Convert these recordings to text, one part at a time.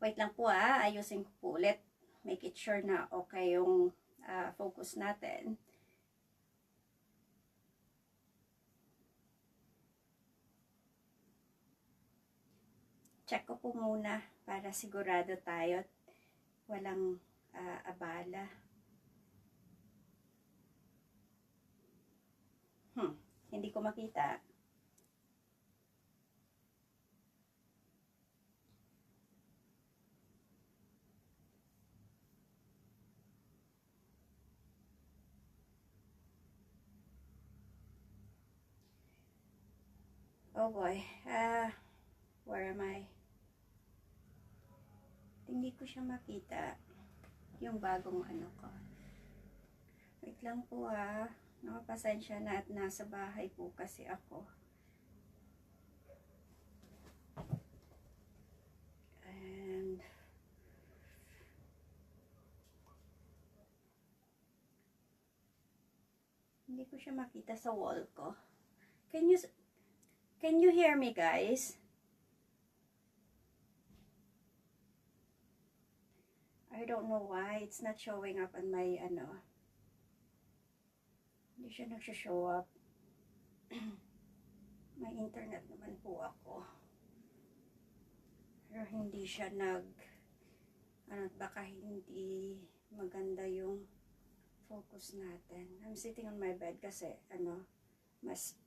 Wait lang po ayusin ko po ulit. Make it sure na okay yung focus natin. Check ko po muna para sigurado tayo at walang abala. Hindi ko makita. Oh boy. Where am I? Hindi ko siya makita. Yung bagong ano ko. Wait lang po Nakapasensya na at nasa bahay po kasi ako. And hindi ko siya makita sa wall ko. Can you hear me, guys? I don't know why it's not showing up on my Hindi siya nagsha-show up. May internet naman po ako. Pero hindi siya baka hindi maganda yung focus natin. I'm sitting on my bed kasi mas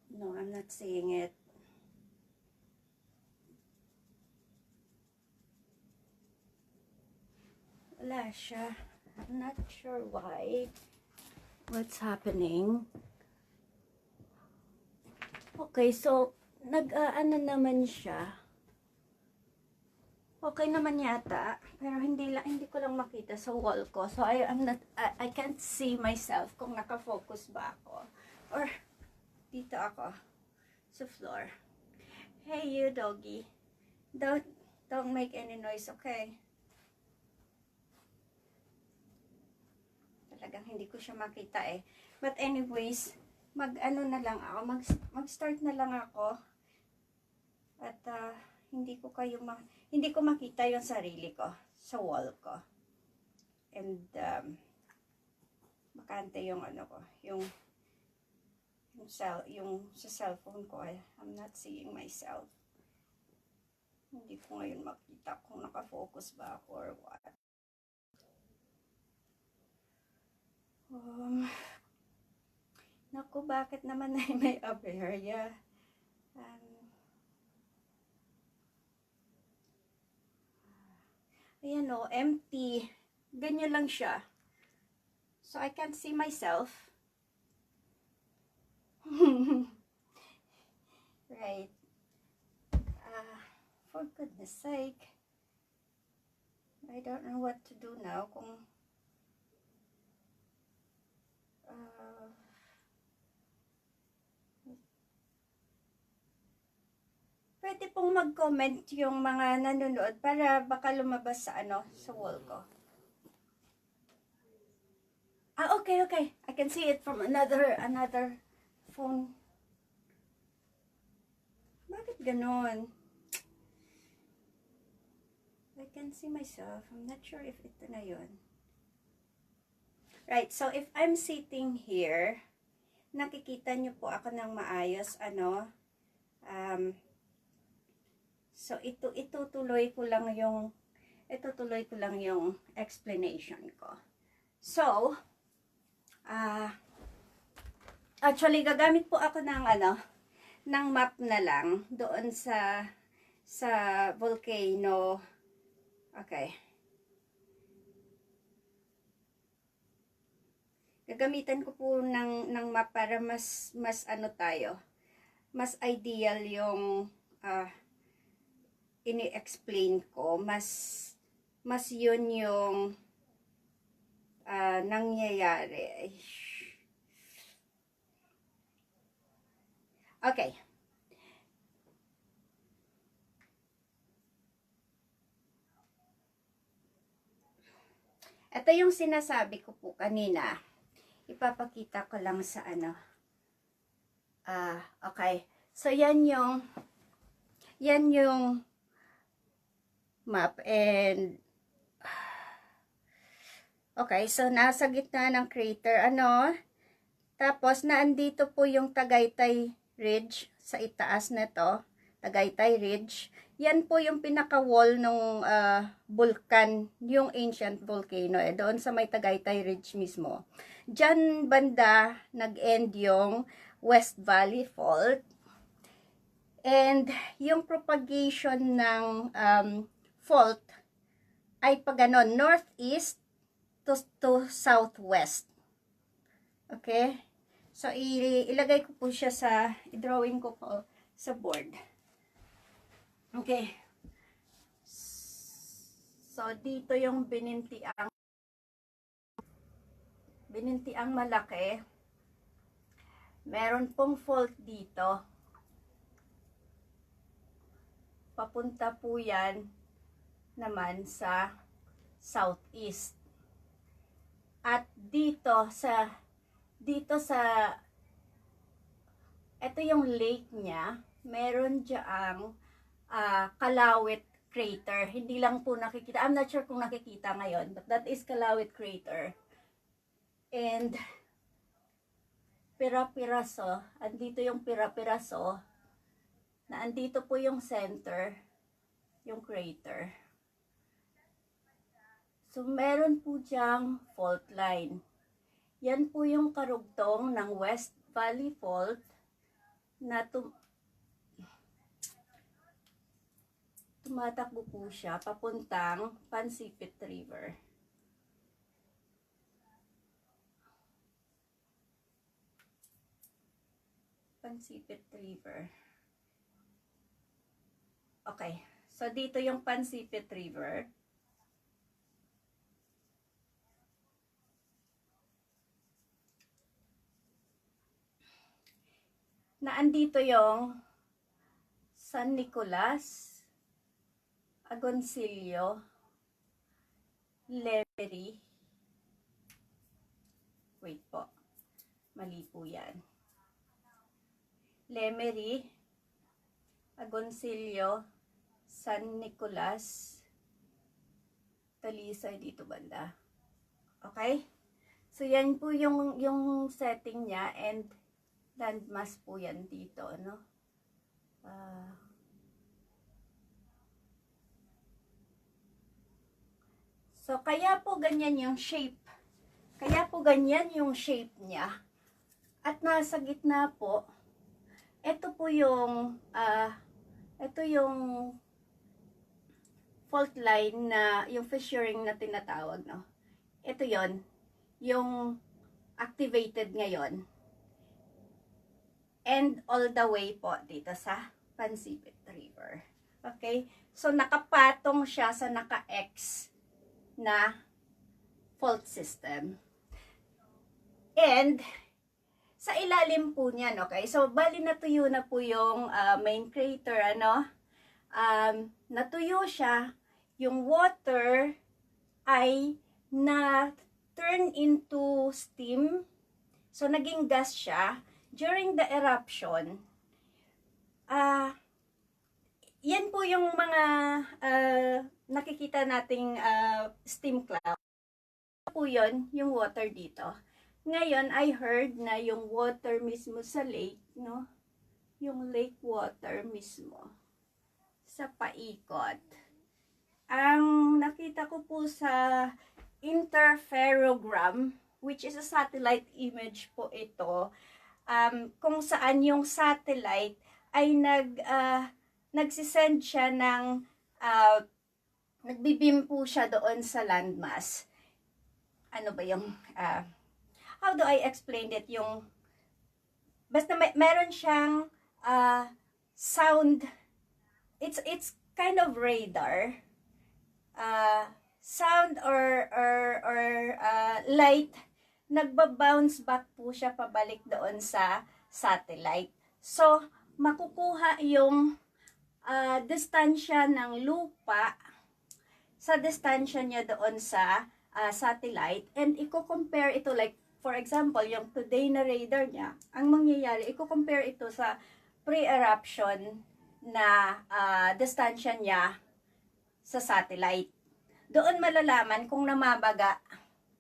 no, I'm not seeing it. Wala siya. I'm not sure why. What's happening? Okay, so nag-ano naman siya. Okay naman yata, pero hindi ko lang makita sa wall ko. So I can't see myself kung naka-focus ba ako or dito ako sa floor. Hey you doggy. Don't make any noise, okay? Talagang hindi ko siya makita eh. But anyways, mag-start na lang ako. At hindi ko makita yung sarili ko sa wall ko. And bakante yung yung sa cellphone ko. I'm not seeing myself. Hindi ko ngayon makita kung naka-focus ba ako or what. Naku, bakit naman may aberya? Ayan empty. Ganyan lang siya. So, I can't see myself. Right. For goodness sake. I don't know what to do now kung pwede pong mag-comment yung mga nanonood para baka lumabas sa sa wall ko. Okay. I can see it from another phone. Bakit ganon? I can see myself. I'm not sure if ito na yun. Right, so if I'm sitting here, nakikita nyo po ako ng maayos, so itutuloy ko lang yung explanation ko. So, actually gagamit po ako ng map na lang doon sa volcano. Okay. Gagamitan ko po ng map para mas mas ideal yung ini-explain ko, mas yun yung nangyayari. Okay. Ito yung sinasabi ko po kanina. Ipapakita ko lang sa okay. So, yan yung map. And, okay, so nasa gitna ng crater, tapos, naandito po yung Tagaytay Ridge sa itaas na to. Tagaytay Ridge. Yan po yung pinaka-wall ng vulkan, yung ancient volcano. Doon sa may Tagaytay Ridge mismo. Diyan banda, nag-end yung West Valley Fault. And, yung propagation ng fault ay pa ganon, northeast to southwest. Okay? So, ilagay ko po siya i-drawing ko po sa board. Okay. So, dito yung binintiang malaki. Meron pong fault dito. Papunta po yan naman sa southeast. At dito sa ito yung lake niya, meron diyang Kalawit crater. Hindi lang po nakikita. I'm not sure kung nakikita ngayon, but that is Kalawit crater. And pira-piraso, andito yung pira-piraso, na andito po yung center, yung crater. So, meron po diyang fault line. Yan po yung karugtong ng West Valley Fault na tumatakbo po siya papuntang Pansipit River. Pansipit River. Okay. So, dito yung Pansipit River. Na andito yung San Nicolas, Agoncillo, Lemery. Wait po. Mali po yan. Lemery, Agoncillo, San Nicolas, Talisay dito banda. Okay? So, yan po yung setting niya, and landmass po yan dito, no? So, kaya po ganyan yung shape. Kaya po ganyan yung shape niya. At nasa gitna po, ito po yung fault line na, yung fissuring na tinatawag, no? Ito yon, yung activated ngayon. And all the way po dito sa Pansipit River. Okay? So, nakapatong siya sa naka-X na fault system. And, sa ilalim po niyan, okay? So, bali natuyo na po yung main crater, natuyo siya. Yung water ay na-turn into steam. So, naging gas siya. During the eruption, yan po yung mga nakikita nating steam cloud. Po yun, yung water dito. Ngayon, I heard na yung water mismo sa lake, no? Yung lake water mismo, sa paikot. Ang nakita ko po sa interferogram, which is a satellite image po ito, kung saan yung satellite ay nagsisend siya ng nagbibim po siya doon sa landmass. Ano ba yung how do I explain it? Yung basta meron siyang sound, it's kind of radar, sound or light, nagba-bounce back po siya pabalik doon sa satellite. So, makukuha yung distansya ng lupa sa distansya niya doon sa satellite, and i-compare ito, like for example, yung today na radar niya, ang mangyayari, i-compare ito sa pre-eruption na distansya niya sa satellite. Doon malalaman kung namabaga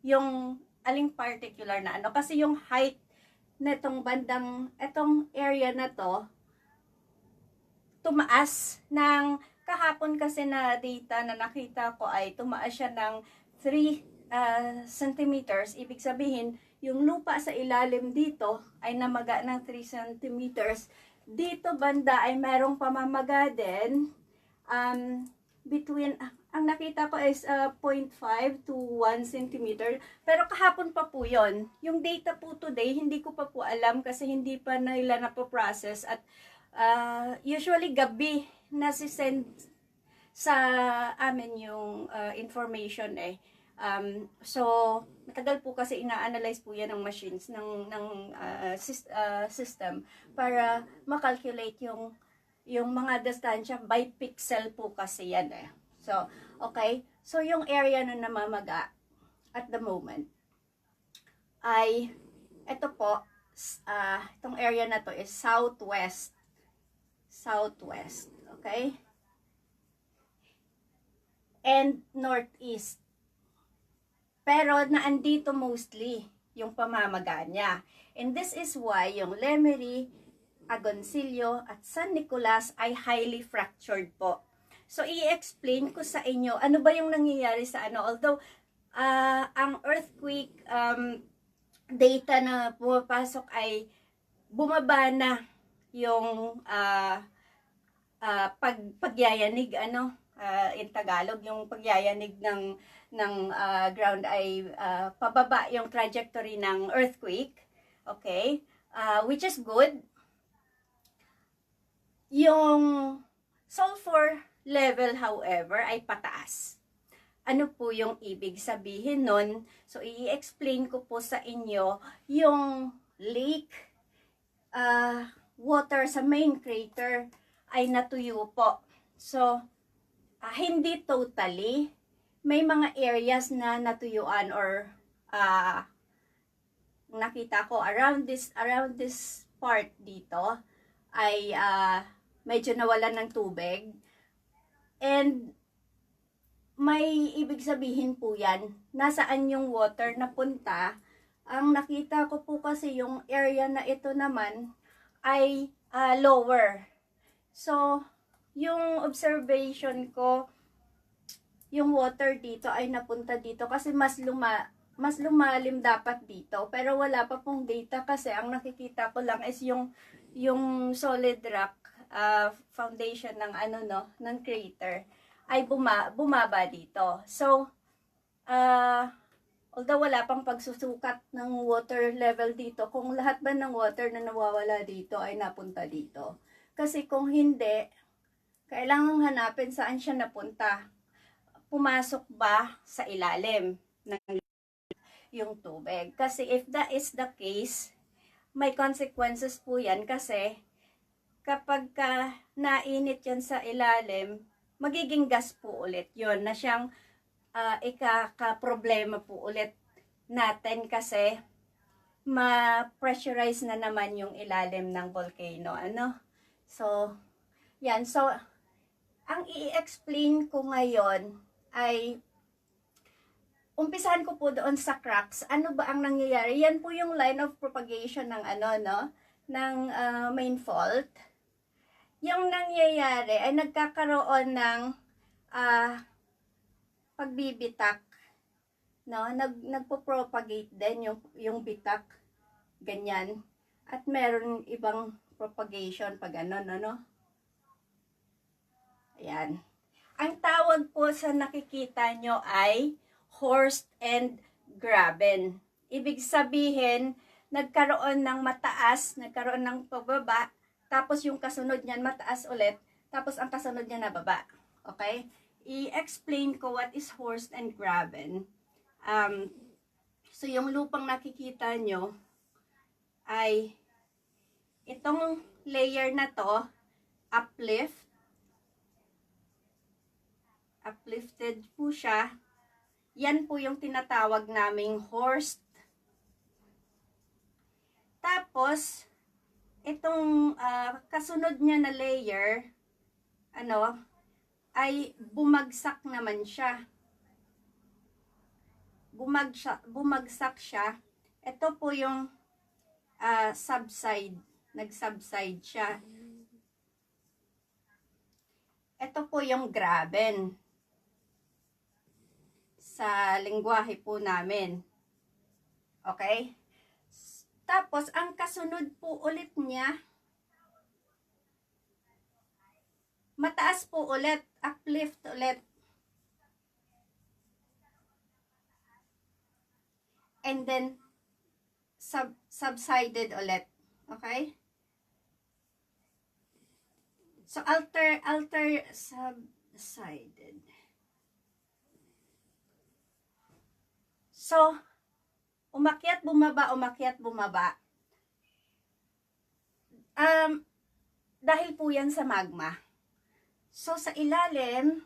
yung aling particular na ano. Kasi yung height na itong area na to, tumaas ng, kahapon kasi na data na nakita ko ay tumaas siya ng 3 centimeters. Ibig sabihin, yung lupa sa ilalim dito ay namaga ng 3 centimeters. Dito banda ay merong pamamaga din. Ang nakita ko is 0.5 to 1 centimeter. Pero kahapon pa po yon. Yung data po today, hindi ko pa po alam kasi hindi pa nila napoprocess. At usually gabi nasi-send sa amin yung information eh. So, matagal po kasi ina-analyze po yan ng machines, ng system para makalculate yung mga distansya by pixel po kasi yan eh. So, okay. So, yung area na namamaga at the moment ay, ito po, itong area na to is southwest. Southwest. Okay? And northeast. Pero naandito mostly yung pamamaga niya. And this is why yung Lemery, Agoncillo at San Nicolas ay highly fractured po. So, i-explain ko sa inyo ano ba yung nangyayari sa ano. Although, ang earthquake data na pumapasok ay bumaba na yung pagyayanig, in Tagalog, yung pagyayanig ng ground ay pababa yung trajectory ng earthquake. Okay? Which is good. Yung sulfur level, however, ay pataas. Ano po yung ibig sabihin nun? So, i-explain ko po sa inyo yung lake water sa main crater ay natuyo po. So, hindi totally. May mga areas na natuyuan or nakita ko around this part dito ay medyo nawalan ng tubig. And may ibig sabihin po yan, nasaan yung water na punta. Ang nakita ko po kasi yung area na ito naman ay lower. So, yung observation ko, yung water dito ay napunta dito kasi mas lumalim dapat dito. Pero wala pa pong data kasi ang nakikita ko lang is yung solid rock foundation ng ng crater ay bumaba dito. So, although wala pang pagsusukat ng water level dito, kung lahat ba ng water na nawawala dito ay napunta dito. Kasi kung hindi, kailangan hanapin saan siya napunta. Pumasok ba sa ilalim ng yung tubig? Kasi if that is the case, may consequences po yan kasi kapag nainit yan sa ilalim, magiging gas po ulit yun na siyang ikaka-problema po ulit natin kasi ma-pressurize na naman yung ilalim ng volcano. So, yan. So, ang i-explain ko ngayon ay umpisahan ko po doon sa cracks. Ano ba ang nangyayari? Yan po yung line of propagation ng ng main fault. Yung nangyayari ay nagkakaroon ng pagbibitak, nagpo-propagate din yung bitak, ganyan. At meron ibang propagation pag Ayan. Ang tawag po sa nakikita nyo ay horst and graben. Ibig sabihin, nagkaroon ng mataas, nagkaroon ng pababa, tapos yung kasunod niyan mataas ulit, tapos ang kasunod niya nababa. Okay? I-explain ko what is horst and graben. So yung lupang nakikita nyo ay itong layer na to, uplifted po siya. Yan po yung tinatawag naming horst. Tapos, ito itong kasunod niya na layer, ay bumagsak naman siya. Bumagsak siya. Ito po yung subside. Nag-subside siya. Ito po yung graben. Sa lengguwahe po namin. Okay? Tapos, ang kasunod po ulit niya, mataas po ulit. Uplift ulit. And then, subsided ulit. Okay? So, subsided. So, umakyat, bumaba, umakyat, bumaba. Dahil po yan sa magma. So, sa ilalim,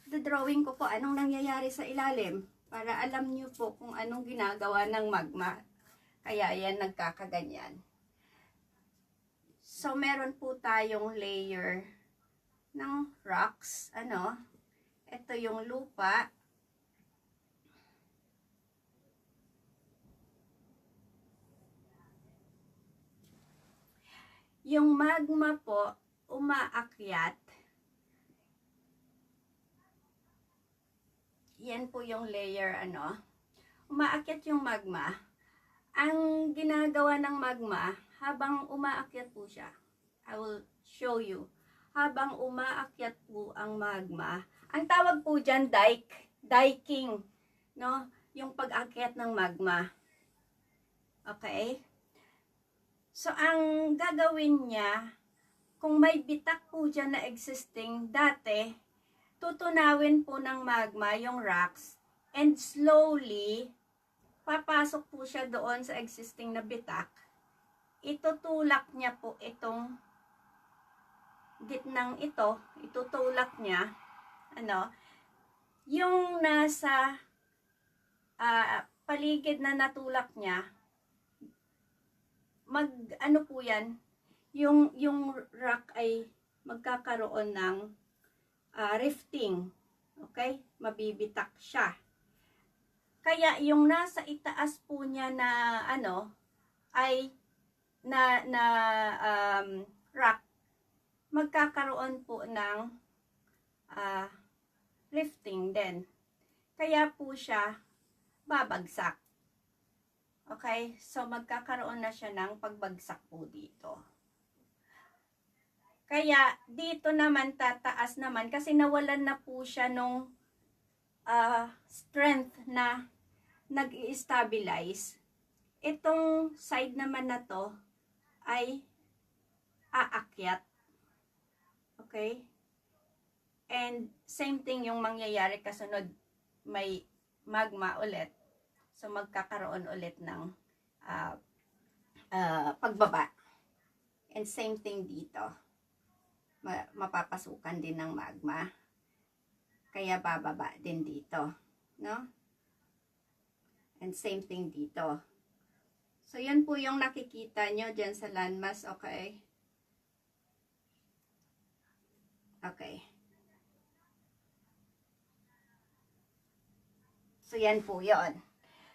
drawing ko po anong nangyayari sa ilalim para alam nyo po kung anong ginagawa ng magma. Kaya yan nagkakaganyan. So, meron po tayong layer ng rocks. Ito yung lupa. Yung magma po, umaakyat. Yan po yung layer, umaakyat yung magma. Ang ginagawa ng magma, habang umaakyat po siya, I will show you. Habang umaakyat po ang magma, ang tawag po dyan, diking, no? Yung pag-akyat ng magma. Okay? So, ang gagawin niya, kung may bitak po dyan na existing dati, tutunawin po ng magma yung rocks and slowly, papasok po siya doon sa existing na bitak. Itutulak niya po itong gitnang ito, itutulak niya, yung nasa paligid na natulak niya, po yan, yung rock ay magkakaroon ng rifting. Okay? Mabibitak siya. Kaya yung nasa itaas po niya na ay rock, magkakaroon po ng rifting din. Kaya po siya babagsak. Okay? So, magkakaroon na siya ng pagbagsak po dito. Kaya, dito naman tataas naman kasi nawalan na po siya nung strength na nag-i-stabilize. Itong side naman na to ay aakyat. Okay? And same thing yung mangyayari kasunod, may magma ulit. So, magkakaroon ulit ng pagbaba. And same thing dito. Mapapasukan din ng magma. Kaya bababa din dito. No? And same thing dito. So, yan po yung nakikita nyo dyan sa landmass. Okay? Okay. So, yan po yon.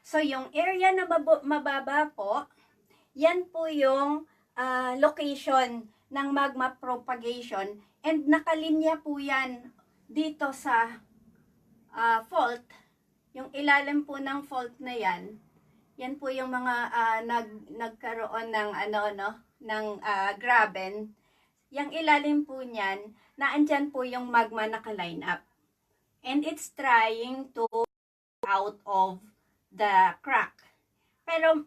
So, yung area na mababa po, yan po yung location ng magma propagation. And nakalinya po yan dito sa fault. Yung ilalim po ng fault na yan, yan po yung mga nagkaroon ng ng graben. Yung ilalim po niyan, naandyan po yung magma naka-line up. And it's trying to out of the crack. Pero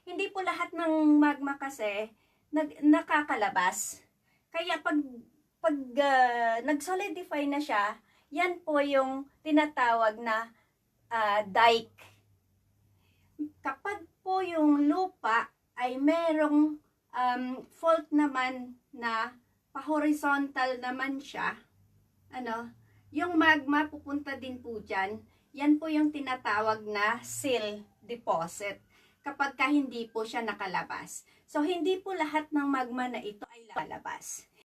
hindi po lahat ng magma kasi nakakalabas. Kaya pag nag-solidify na siya, yan po yung tinatawag na dike. Kapag po yung lupa ay merong fault naman na pa-horizontal naman siya, yung magma pupunta din po dyan. Yan po yung tinatawag na sill deposit. kapag hindi po siya nakalabas. So, hindi po lahat ng magma na ito ay lalabas.